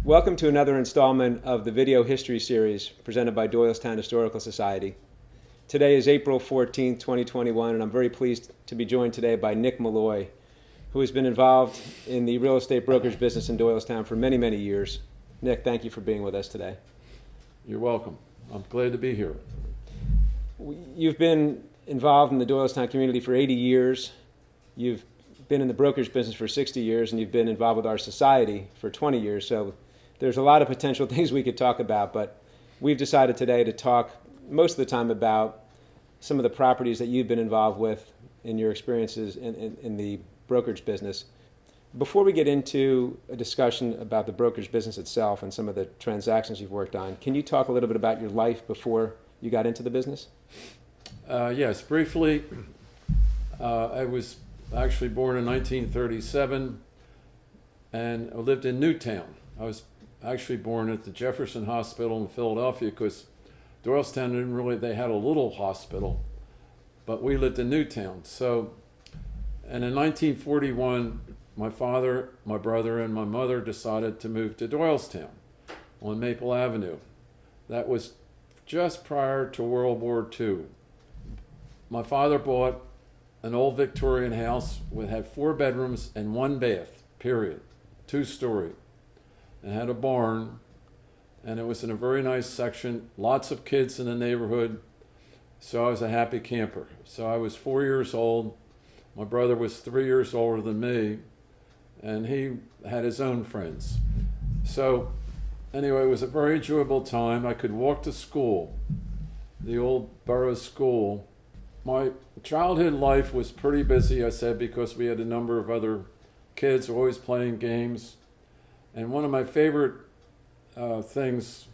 Welcome to another installment of the video history series presented by Doylestown Historical Society. Today is April 14th, 2021, and I'm very pleased to be joined today by Nick Molloy, who has been involved in the real estate brokerage business in Doylestown for many, many years. Nick, thank you for being with us today. You're welcome. I'm glad to be here. You've been involved in the Doylestown community for 80 years. You've been in the brokerage business for 60 years, and you've been involved with our society for 20 years. So there's a lot of potential things we could talk about, but we've decided today to talk most of the time about some of the properties that you've been involved with in your experiences in the brokerage business. Before we get into a discussion about the brokerage business itself and some of the transactions you've worked on, can you talk a little bit about your life before you got into the business? Yes, briefly. I was actually born in 1937 and I lived in Newtown. I was actually born at the Jefferson Hospital in Philadelphia because Doylestown didn't really, they had a little hospital, but we lived in Newtown. So, and in 1941, my father, my brother, and my mother decided to move to Doylestown on Maple Avenue. That was just prior to World War II. My father bought an old Victorian house that had 4 bedrooms and 1 bath, period, 2-story. It had a barn, and it was in a very nice section, lots of kids in the neighborhood, so I was a happy camper. So I was 4 years old, my brother was 3 years older than me, and he had his own friends. So anyway, it was a very enjoyable time. I could walk to school, the old borough school. My childhood life was pretty busy, I said, because we had a number of other kids always playing games. And one of my favorite things,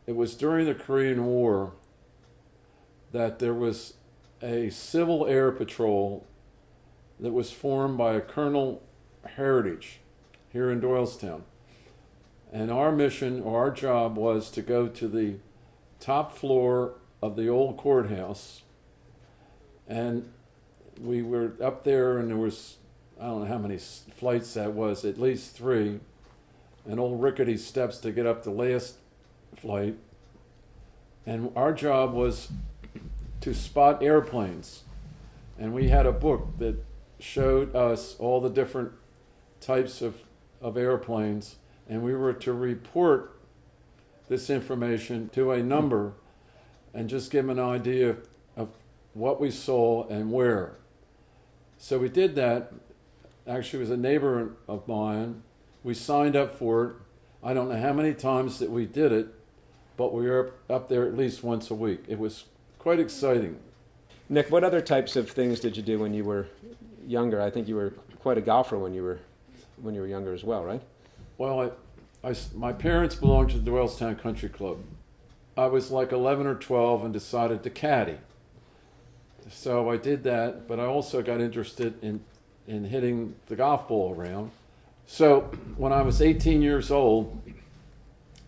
it was during the Korean War that there was a Civil Air Patrol that was formed by a Colonel Heritage here in Doylestown. And our mission, or our job, was to go to the top floor of the old courthouse. And we were up there, and there was, I don't know how many flights that was, at least 3, and old rickety steps to get up the last flight. And our job was to spot airplanes. And we had a book that showed us all the different types of airplanes, and we were to report this information to a number and just give an idea of what we saw and where. So we did that. Actually, it was a neighbor of mine. We signed up for it. I don't know how many times that we did it, but we were up there at least once a week. It was quite exciting. Nick, what other types of things did you do when you were younger? I think you were quite a golfer when you were younger as well, right? Well, my parents belonged to the Doylestown Country Club. I was like 11 or 12 and decided to caddy. So I did that, but I also got interested in hitting the golf ball around. So when I was 18 years old,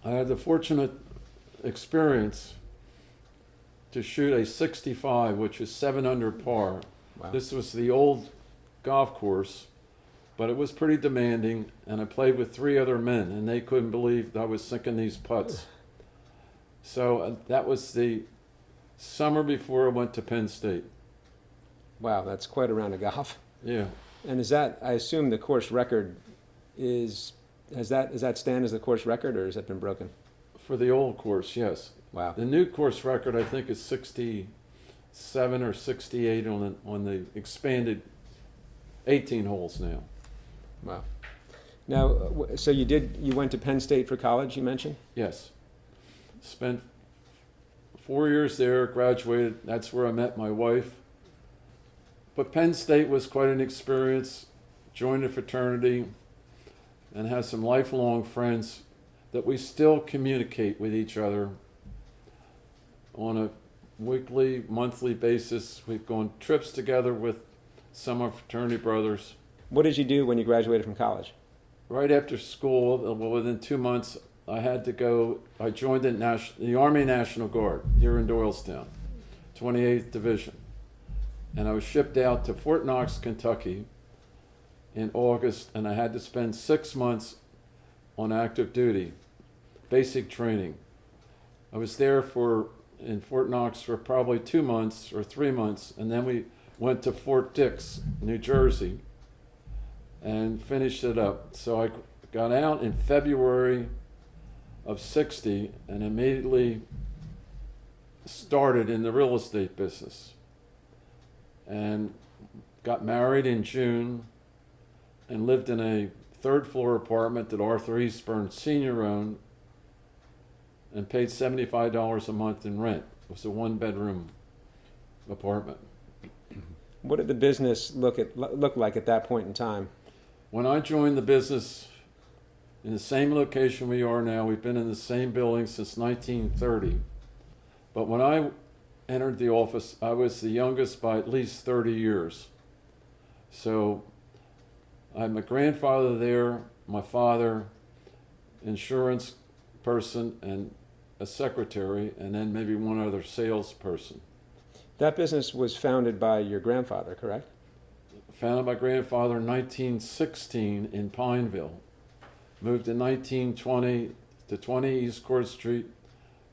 I had the fortunate experience to shoot a 65, which is 7 under par. Wow. This was the old golf course, but it was pretty demanding, and I played with 3 other men, and they couldn't believe I was sinking these putts. So that was the summer before I went to Penn State. Wow, that's quite a round of golf. Yeah. And is that, I assume the course record is that stand as the course record, or has it been broken? For the old course, yes. Wow. The new course record, I think, is 67 or 68 on the expanded 18 holes now. Wow. Now, so you went to Penn State for college, you mentioned? Yes. Spent 4 years there, graduated. That's where I met my wife. But Penn State was quite an experience. Joined a fraternity and have some lifelong friends that we still communicate with each other on a weekly, monthly basis. We've gone trips together with some of our fraternity brothers. What did you do when you graduated from college? Right after school, within 2 months, I had to go. I joined the Army National Guard here in Doylestown, 28th Division. And I was shipped out to Fort Knox, Kentucky in August, and I had to spend 6 months on active duty, basic training. I was there in Fort Knox for probably 2 months or 3 months, and then we went to Fort Dix, New Jersey, and finished it up. So I got out in February of '60 and immediately started in the real estate business, and got married in June and lived in a third floor apartment that Arthur Eastburn Sr. owned and paid $75 a month in rent. It was a 1-bedroom apartment. What did the business look like at that point in time? When I joined the business in the same location we are now, we've been in the same building since 1930. But when I entered the office, I was the youngest by at least 30 years. So I'm a grandfather there, my father, insurance person, and a secretary, and then maybe one other salesperson. That business was founded by your grandfather, correct? Founded by grandfather in 1916 in Pineville. Moved in 1920 to 20 East Court Street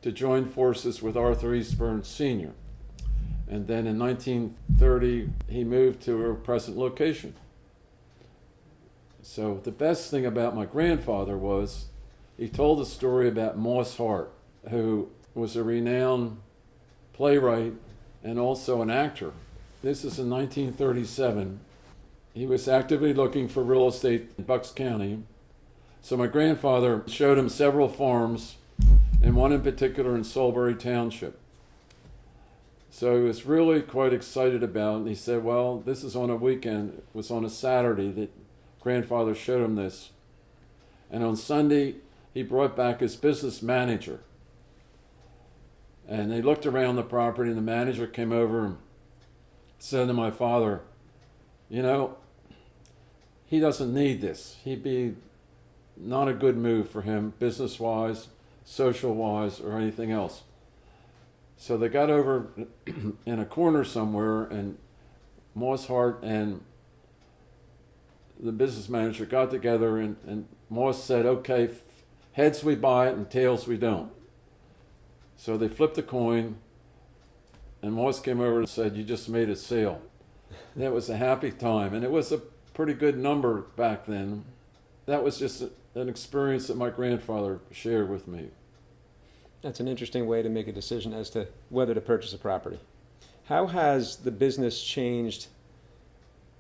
to join forces with Arthur Eastburn Sr. And then in 1930, he moved to our present location. So the best thing about my grandfather was he told a story about Moss Hart, who was a renowned playwright and also an actor. This is in 1937. He was actively looking for real estate in Bucks County. So my grandfather showed him several farms, and one in particular in Salisbury Township. So he was really quite excited about it, and he said, well, this is on a weekend. It was on a Saturday that grandfather showed him this. And on Sunday, he brought back his business manager. And they looked around the property, and the manager came over and said to my father, you know, he doesn't need this. He'd be not a good move for him, business-wise, social-wise, or anything else. So they got over in a corner somewhere, and Moss Hart and the business manager got together, and Moss said, okay, heads we buy it and tails we don't. So they flipped a coin, and Moss came over and said, you just made a sale. And it was a happy time, and it was a pretty good number back then. That was just an experience that my grandfather shared with me. That's an interesting way to make a decision as to whether to purchase a property. How has the business changed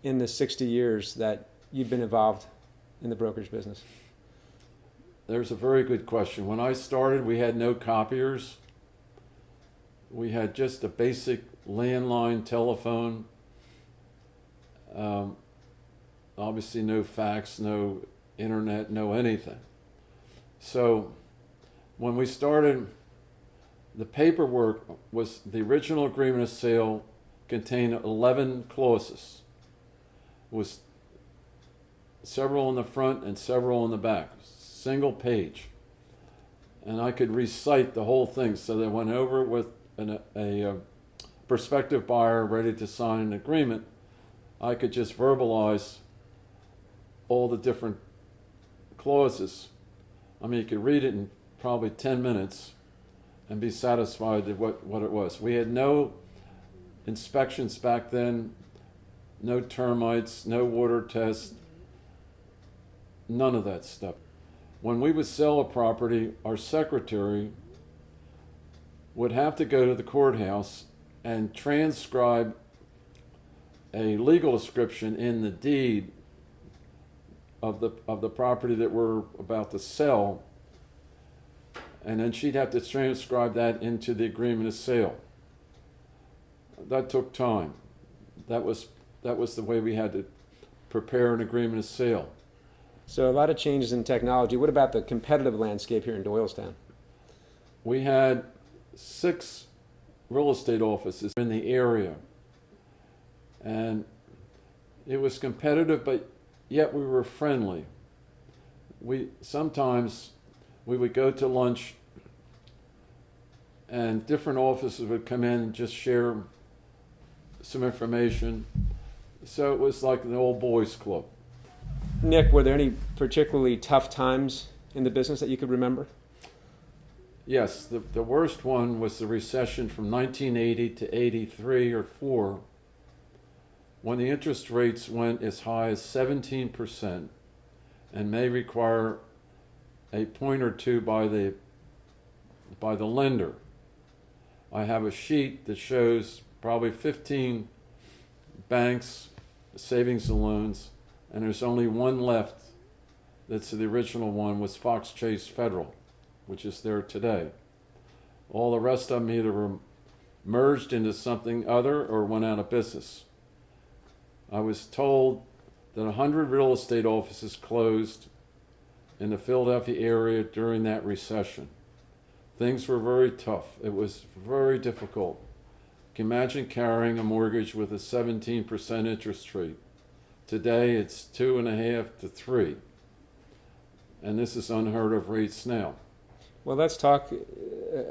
in the 60 years that you've been involved in the brokerage business? There's a very good question. When I started, we had no copiers. We had just a basic landline telephone. Obviously no fax, no internet, no anything. So when we started, the paperwork was the original agreement of sale contained 11 clauses. It was several in the front and several in the back, single page. And I could recite the whole thing, so they went over it with a prospective buyer ready to sign an agreement. I could just verbalize all the different clauses. I mean, you could read it in probably 10 minutes and be satisfied with what it was. We had no inspections back then, no termites, no water tests, none of that stuff. When we would sell a property, our secretary would have to go to the courthouse and transcribe a legal description in the deed of the property that we're about to sell, and then she'd have to transcribe that into the agreement of sale. That took time. That was the way we had to prepare an agreement of sale. So a lot of changes in technology. What about the competitive landscape here in Doylestown? We had 6 real estate offices in the area, and it was competitive, but yet we were friendly. Sometimes we would go to lunch, and different offices would come in and just share some information. So it was like an old boys club. Nick, were there any particularly tough times in the business that you could remember? Yes, the worst one was the recession from 1980 to 83 or 4, when the interest rates went as high as 17% and may require a point or two by the lender. I have a sheet that shows probably 15 banks, savings and loans, and there's only one left. That's the original one, was Fox Chase Federal, which is there today. All the rest of them either were merged into something other or went out of business. I was told that 100 real estate offices closed in the Philadelphia area during that recession. Things were very tough. It was very difficult. Can you imagine carrying a mortgage with a 17% interest rate? Today it's 2.5 to 3. And this is unheard of rates now. Well, let's talk.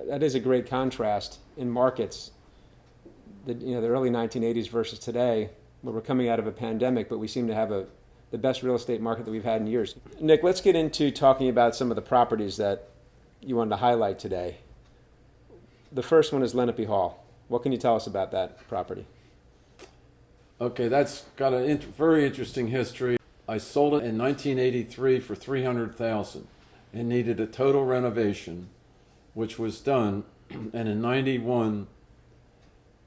That is a great contrast in markets. The early 1980s versus today, where we're coming out of a pandemic, but we seem to have the best real estate market that we've had in years. Nick, let's get into talking about some of the properties that you wanted to highlight today. The first one is Lenape Hall. What can you tell us about that property? Okay, that's got a very interesting history. I sold it in 1983 for $300,000 and needed a total renovation, which was done. And in '91,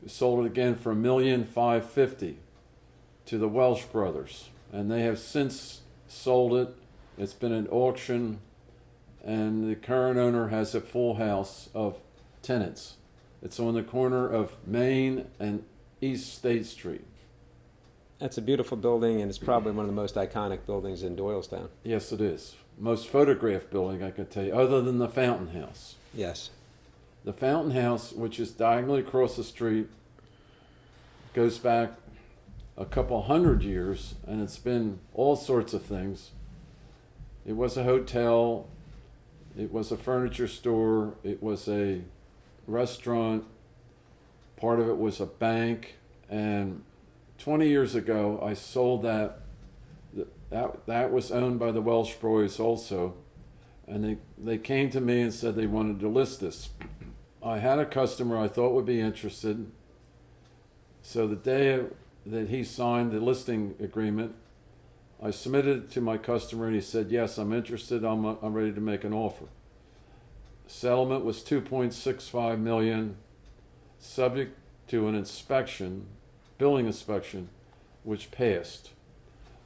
we sold it again for $1,550,000 to the Welsh brothers, and they have since sold it. It's been an auction, and the current owner has a full house of tenants. It's on the corner of Main and East State Street. That's a beautiful building, and it's probably one of the most iconic buildings in Doylestown. Yes, it is. Most photographed building, I could tell you, other than the Fountain House. Yes. The Fountain House, which is diagonally across the street, goes back a couple hundred years, and it's been all sorts of things. It was a hotel, it was a furniture store, it was a restaurant, part of it was a bank, and 20 years ago I sold that. That was owned by the Welsh boys also, and they came to me and said they wanted to list this. I had a customer I thought would be interested, so the day that he signed the listing agreement, I submitted it to my customer, and he said, yes, I'm interested, I'm ready to make an offer. Settlement was $2.65 million, subject to an inspection, building inspection, which passed.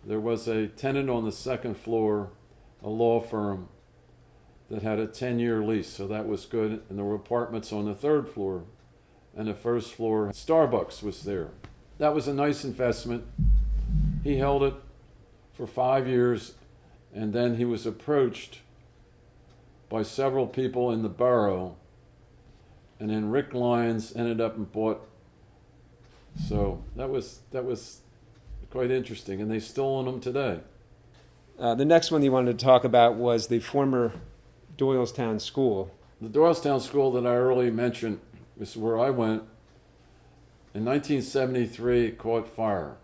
There was a tenant on the second floor, a law firm, that had a 10-year lease, so that was good, and there were apartments on the third floor, and the first floor, Starbucks was there. That was a nice investment. He held it for 5 years, and then he was approached by several people in the borough, and then Rick Lyons ended up and bought. So that was quite interesting, and they still own them today. The next one you wanted to talk about was the former Doylestown School. The Doylestown School that I earlier mentioned is where I went. In 1973, it caught fire.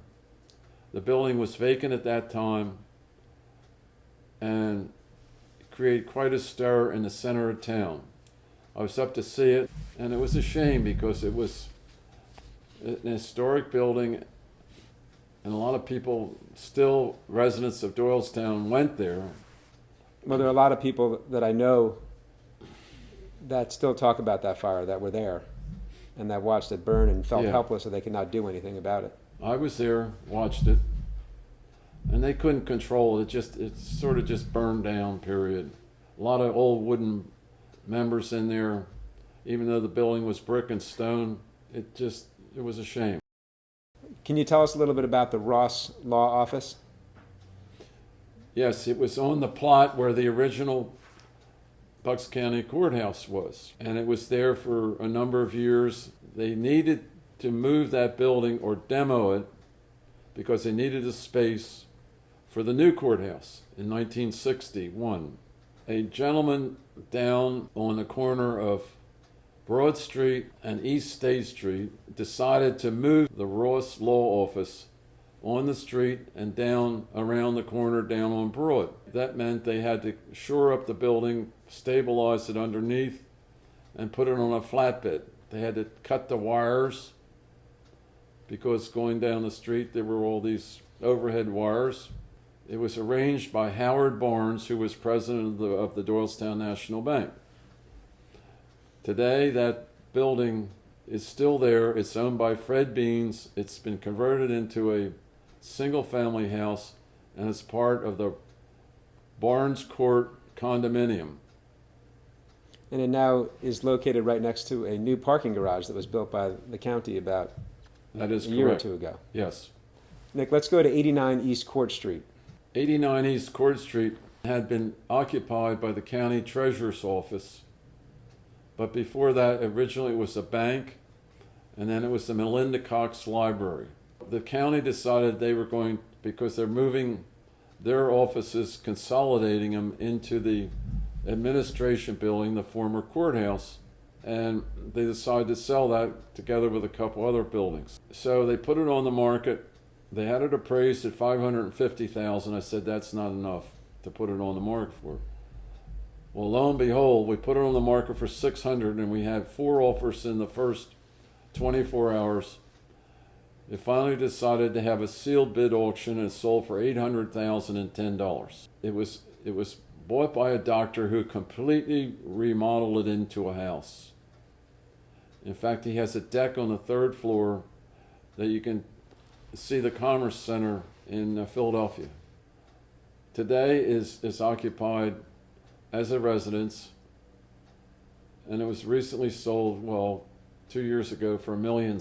The building was vacant at that time, and it created quite a stir in the center of town. I was up to see it, and it was a shame because it was an historic building, and a lot of people, still residents of Doylestown, went there. Well, there are a lot of people that I know that still talk about that fire, that were there, and that watched it burn and felt helpless that they could not do anything about it. I was there, watched it, and they couldn't control it. It sort of just burned down, period. A lot of old wooden members in there, even though the building was brick and stone. It was a shame. Can you tell us a little bit about the Ross Law Office? Yes, it was on the plot where the original Bucks County Courthouse was, and it was there for a number of years. They needed to move that building or demo it because they needed a space for the new courthouse in 1961. A gentleman down on the corner of Broad Street and East State Street decided to move the Ross Law Office on the street and down around the corner down on Broad. That meant they had to shore up the building, stabilize it underneath, and put it on a flatbed. They had to cut the wires because going down the street there were all these overhead wires. It was arranged by Howard Barnes, who was president of the Doylestown National Bank. Today that building is still there. It's owned by Fred Beans. It's been converted into a single-family house, and it's part of the Barnes Court condominium. And it now is located right next to a new parking garage that was built by the county about That is a year or correct. two ago. Yes. Nick, let's go to 89 East Court Street. 89 East Court Street had been occupied by the county treasurer's office, but before that, originally it was a bank, and then it was the Melinda Cox Library. The county decided they were going, because they're moving their offices, consolidating them into the administration building, the former courthouse, and they decided to sell that together with a couple other buildings. So they put it on the market. They had it appraised at $550,000. I said, that's not enough to put it on the market for. Well, lo and behold, we put it on the market for $600,000, and we had 4 offers in the first 24 hours. They finally decided to have a sealed bid auction, and it sold for $800,010. It was bought by a doctor who completely remodeled it into a house. In fact, he has a deck on the 3rd floor that you can see the Commerce Center in Philadelphia. Today is occupied as a residence, and it was recently sold, 2 years ago for $1.7 million.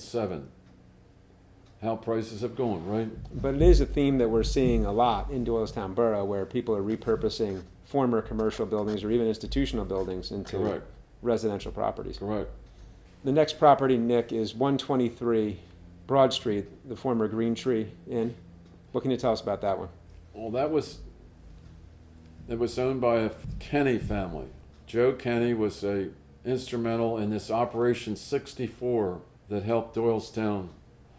How prices have gone, right? But it is a theme that we're seeing a lot in Doylestown Borough, where people are repurposing former commercial buildings or even institutional buildings into Correct. residential properties. Correct. The next property, Nick, is 123 Broad Street, the former Green Tree Inn. What can you tell us about that one? Well, it was owned by a Kenny family. Joe Kenny was instrumental in this Operation 64 that helped Doylestown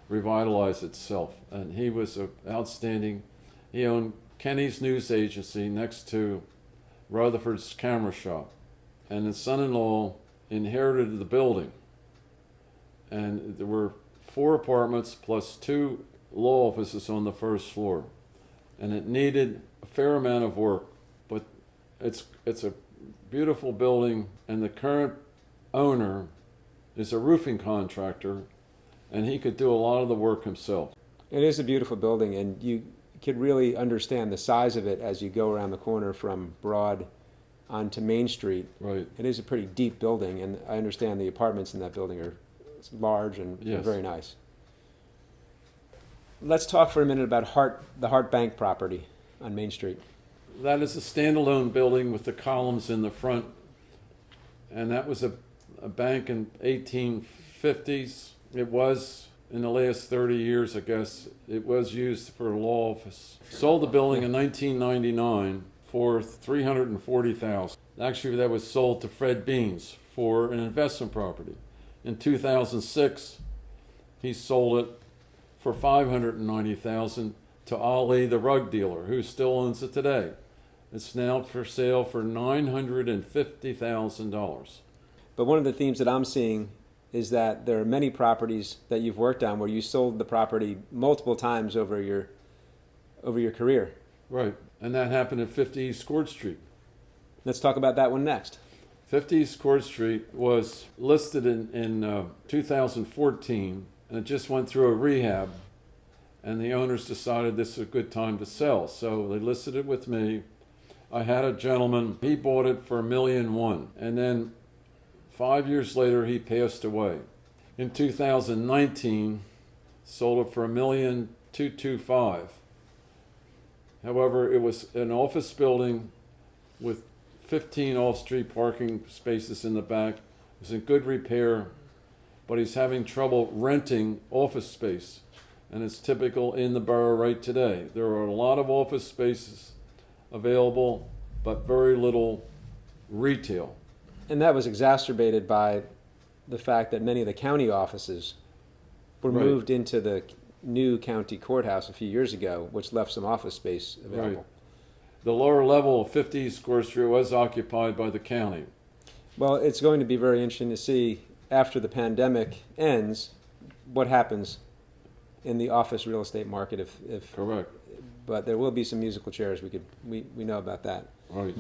revitalize itself. And he was outstanding. He owned Kenny's News Agency next to Rutherford's Camera Shop. And his son-in-law inherited the building. And there were 4 apartments plus 2 law offices on the 1st floor. And it needed a fair amount of work, but it's a beautiful building, and the current owner is a roofing contractor, and he could do a lot of the work himself. It is a beautiful building, and you could really understand the size of it as you go around the corner from Broad onto Main Street. Right. It is a pretty deep building, and I understand the apartments in that building are large and Yes. very nice. Let's talk for a minute about the Hart Bank property on Main Street. That is a standalone building with the columns in the front, and that was a bank in 1850s. It was, in the last 30 years, I guess, it was used for a law office. Sold the building in 1999 for $340,000. Actually, that was sold to Fred Beans for an investment property. In 2006, he sold it for $590,000 to Ali, the rug dealer, who still owns it today. It's now for sale for $950,000. But one of the themes that I'm seeing is that there are many properties that you've worked on where you sold the property multiple times over your career. Right, and that happened at 50 East Court Street. Let's talk about that one next. 50 East Court Street was listed in 2014, and it just went through a rehab, and the owners decided this was a good time to sell. So they listed it with me. I had a gentleman, he bought it for $1.1 million, and then 5 years later he passed away. In 2019, sold it for $1,225,000. However, it was an office building with 15 off-street parking spaces in the back. It was in good repair, but he's having trouble renting office space, and it's typical in the borough right today. There are a lot of office spaces available, but very little retail. And that was exacerbated by the fact that many of the county offices were Right. moved into the new county courthouse a few years ago, which left some office space available. Right. The lower level of 50 East Square Street was occupied by the county. Well, it's going to be very interesting to see after the pandemic ends what happens in the office real estate market. If Correct. But there will be some musical chairs. We know about that. Right.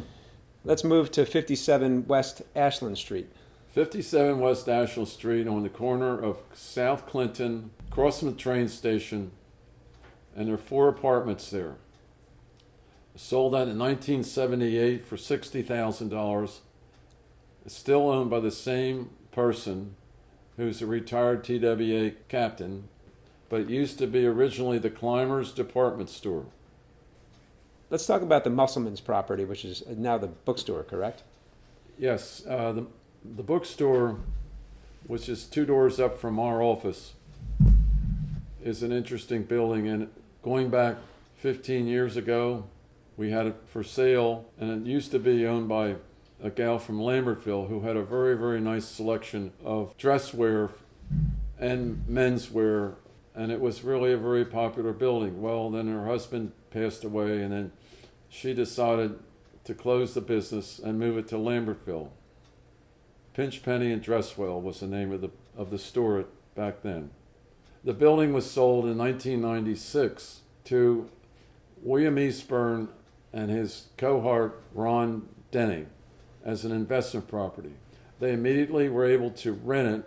Let's move to 57 West Ashland Street. 57 West Ashland Street on the corner of South Clinton, across from the train station, and there are 4 apartments there. Sold that in 1978 for $60,000. It's still owned by the same person who's a retired TWA captain, but it used to be originally the Climbers Department Store. Let's talk about the Musselman's property, which is now the bookstore, correct? Yes, the bookstore, which is 2 doors up from our office, is an interesting building. And going back 15 years ago, we had it for sale, and it used to be owned by a gal from Lambertville who had a very, very nice selection of dress wear and menswear, and it was really a very popular building. Well, then her husband passed away, and then she decided to close the business and move it to Lambertville. Pinch Penny and Dresswell was the name of the store back then. The building was sold in 1996 to William Eastburn and his cohort Ron Denny as an investment property. They immediately were able to rent it.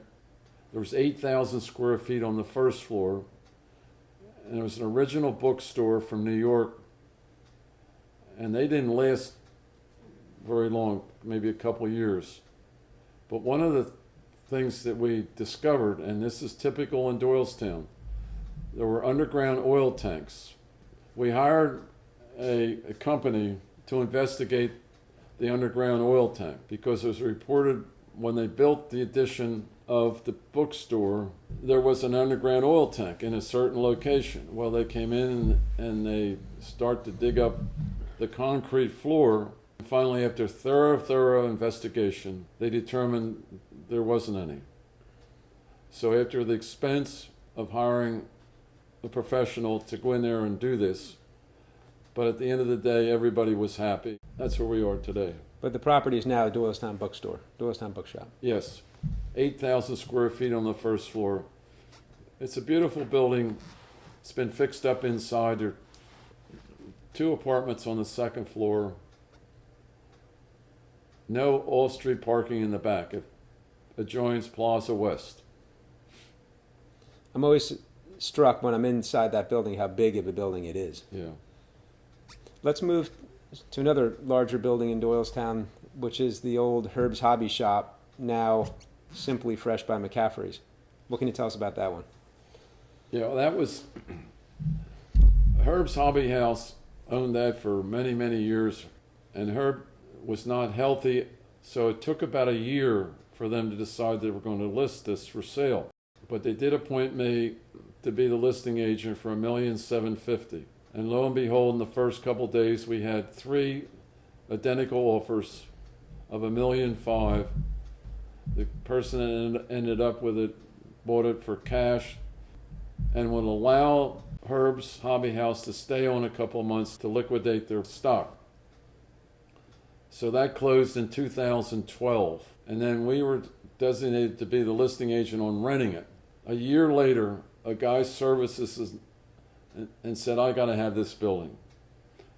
There was 8,000 square feet on the first floor, and it was an original bookstore from New York, and they didn't last very long, maybe a couple years. But one of the things that we discovered, and this is typical in Doylestown, there were underground oil tanks. We hired a company to investigate the underground oil tank because it was reported when they built the addition of the bookstore, there was an underground oil tank in a certain location. Well, they came in and they start to dig up the concrete floor. Finally, after thorough investigation, they determined there wasn't any. So after the expense of hiring a professional to go in there and do this, but at the end of the day, everybody was happy. That's where we are today. But the property is now a Doylestown bookstore, Doylestown bookshop. Yes, 8,000 square feet on the first floor. It's a beautiful building. It's been fixed up inside. There are 2 apartments on the second floor. No off-street parking in the back. It adjoins Plaza West. I'm always struck when I'm inside that building how big of a building it is. Yeah. Let's move to another larger building in Doylestown, which is the old Herb's Hobby Shop, now Simply Fresh by McCaffrey's. What can you tell us about that one? Yeah, well, that was Herb's Hobby House, owned that for many, many years, and Herb was not healthy, so it took about a year for them to decide they were going to list this for sale. But they did appoint me to be the listing agent for $1,750,000. And lo and behold, in the first couple of days, we had 3 identical offers of $1,500,000. The person that ended up with it bought it for cash and would allow Herb's Hobby House to stay on a couple of months to liquidate their stock. So that closed in 2012. And then we were designated to be the listing agent on renting it. A year later, a guy services us and said, I got to have this building.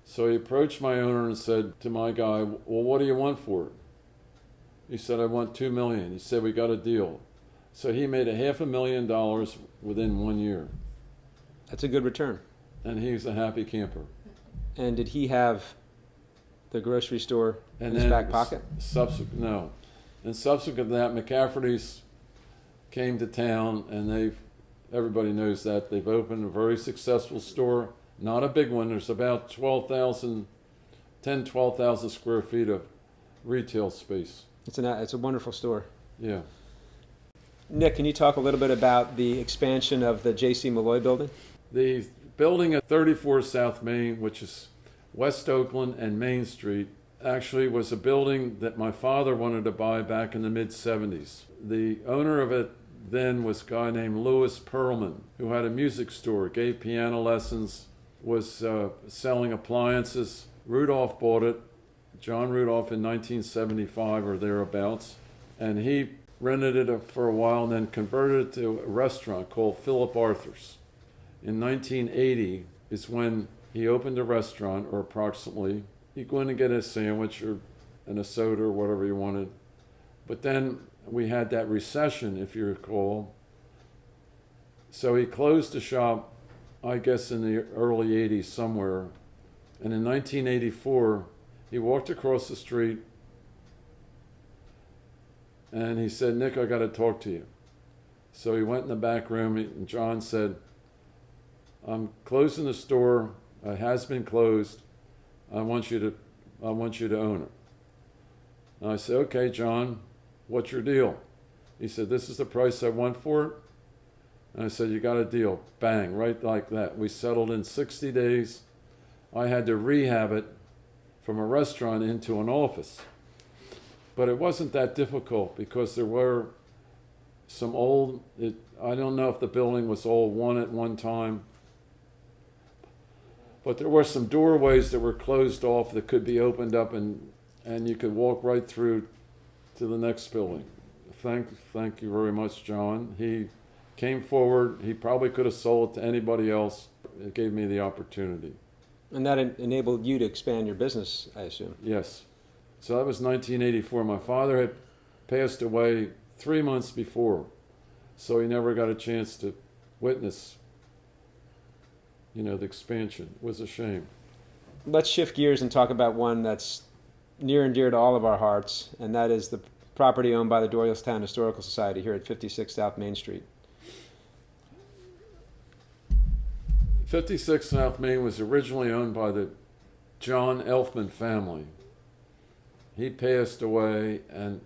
So he approached my owner and said to my guy, well, what do you want for it? He said, I want $2 million. He said, we got a deal. So he made $500,000 within 1 year. That's a good return. And he was a happy camper. And did he have the grocery store in And his then back pocket? No. And subsequent to that, McCaffrey's came to town, and everybody knows that. They've opened a very successful store. Not a big one. There's about 12,000 square feet of retail space. It's a wonderful store. Yeah. Nick, can you talk a little bit about the expansion of the J.C. Molloy building? The building at 34 South Main, which is West Oakland and Main Street, actually was a building that my father wanted to buy back in the mid-'70s. The owner of it then was a guy named Louis Perlman, who had a music store, gave piano lessons, was selling appliances. Rudolph bought it, John Rudolph, in 1975 or thereabouts, and he rented it for a while and then converted it to a restaurant called Philip Arthur's. In 1980 is when he opened a restaurant, or approximately. You go in and get a sandwich and a soda or whatever you wanted. But then we had that recession, if you recall. So he closed the shop, I guess in the early 80s somewhere. And in 1984, he walked across the street and he said, "Nick, I got to talk to you." So he went in the back room and John said, "I'm closing the store. It has been closed. I want you to own it." And I said, "Okay, John, what's your deal?" He said, "This is the price I want for it." And I said, "You got a deal." Bang, right like that. We settled in 60 days. I had to rehab it from a restaurant into an office. But it wasn't that difficult because there were some old, I don't know if the building was all one at one time, but there were some doorways that were closed off that could be opened up and you could walk right through to the next building. Thank you very much, John. He came forward. He probably could have sold it to anybody else. It gave me the opportunity. And that enabled you to expand your business, I assume. Yes. So that was 1984. My father had passed away 3 months before, so he never got a chance to witness, the expansion. It was a shame. Let's shift gears and talk about one that's near and dear to all of our hearts, and that is the property owned by the Doylestown Historical Society here at 56 South Main Street. 56 South Main was originally owned by the John Elfman family. He passed away and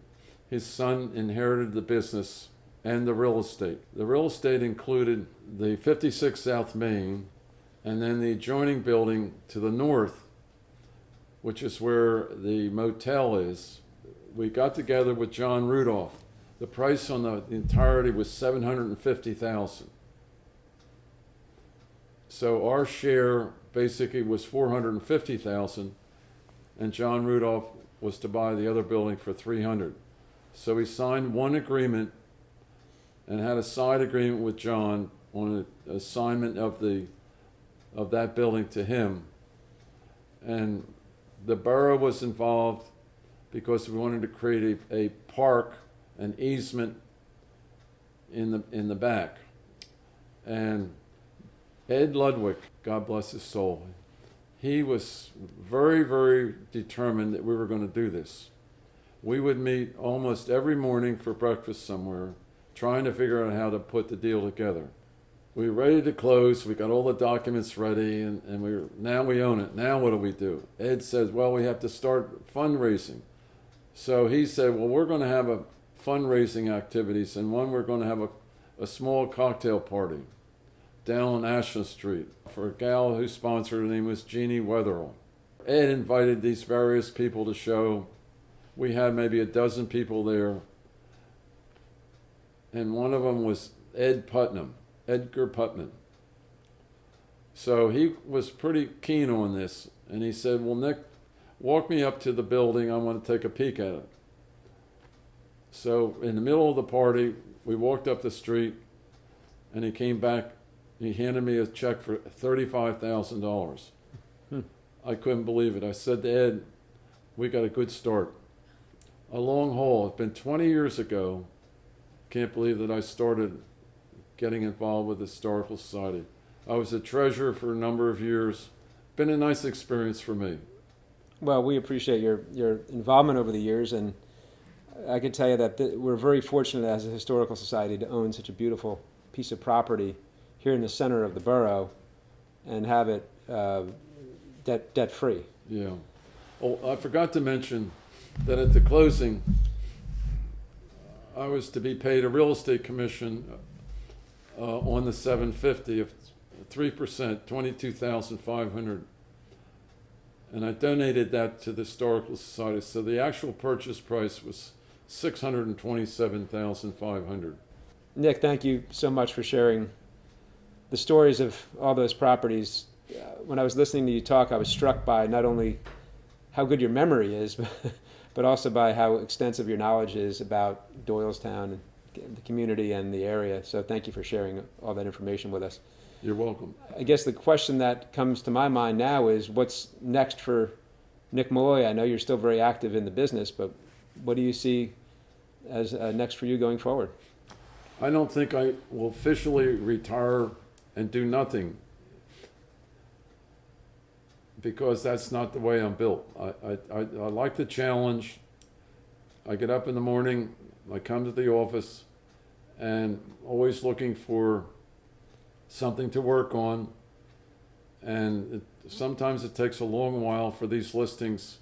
his son inherited the business and the real estate. The real estate included the 56 South Main and then the adjoining building to the north, which is where the motel is. We got together with John Rudolph. The price on the entirety was $750,000. So our share basically was $450,000, and John Rudolph was to buy the other building for $300,000. So we signed one agreement and had a side agreement with John on an assignment of that building to him. And the borough was involved because we wanted to create a park, an easement in the back. And Ed Ludwig, God bless his soul, he was very, very determined that we were going to do this. We would meet almost every morning for breakfast somewhere, trying to figure out how to put the deal together. We were ready to close. We got all the documents ready, and now we own it. Now what do we do? Ed says, well, we have to start fundraising. So he said, well, we're going to have a fundraising activities, and we're going to have a small cocktail party down on Ashland Street for a gal who sponsored. Her name was Jeannie Wetherall. Ed invited these various people to show. We had maybe a dozen people there, and one of them was Edgar Putnam. So he was pretty keen on this, and he said, well, Nick, walk me up to the building. I want to take a peek at it. So in the middle of the party, we walked up the street, and he came back. He handed me a check for $35,000. I couldn't believe it. I said to Ed, we got a good start. A long haul. It's been 20 years ago. Can't believe that I started getting involved with the Historical Society. I was a treasurer for a number of years. Been a nice experience for me. Well, we appreciate your involvement over the years, and I can tell you that we're very fortunate as a historical society to own such a beautiful piece of property here in the center of the borough and have it debt-free. Yeah. Oh, I forgot to mention that at the closing, I was to be paid a real estate commission on the $750 of 3%, $22,500, and I donated that to the Historical Society. So the actual purchase price was $627,500. Nick, thank you so much for sharing the stories of all those properties. When I was listening to you talk, I was struck by not only how good your memory is, but also by how extensive your knowledge is about Doylestown and the community and the area. So thank you for sharing all that information with us. You're welcome. I guess the question that comes to my mind now is what's next for Nick Molloy? I know you're still very active in the business, but what do you see as next for you going forward? I don't think I will officially retire and do nothing, because that's not the way I'm built. I like the challenge. I get up in the morning, I come to the office, and always looking for something to work on. And sometimes it takes a long while for these listings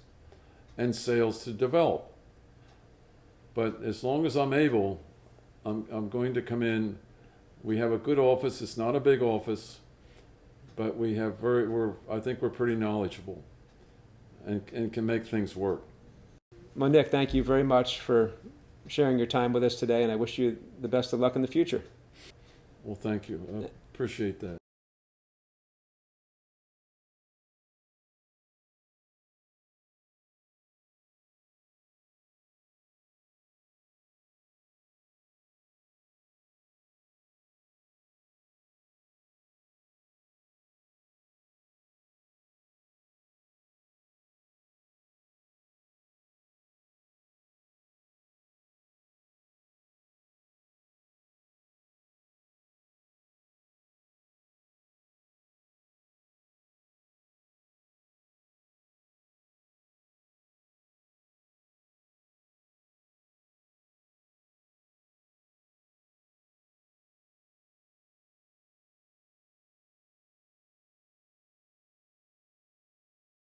and sales to develop. But as long as I'm able, I'm going to come in. We have a good office. It's not a big office, but I think we're pretty knowledgeable and can make things work. Well, Nick, thank you very much for sharing your time with us today, and I wish you the best of luck in the future. Well, thank you. I appreciate that.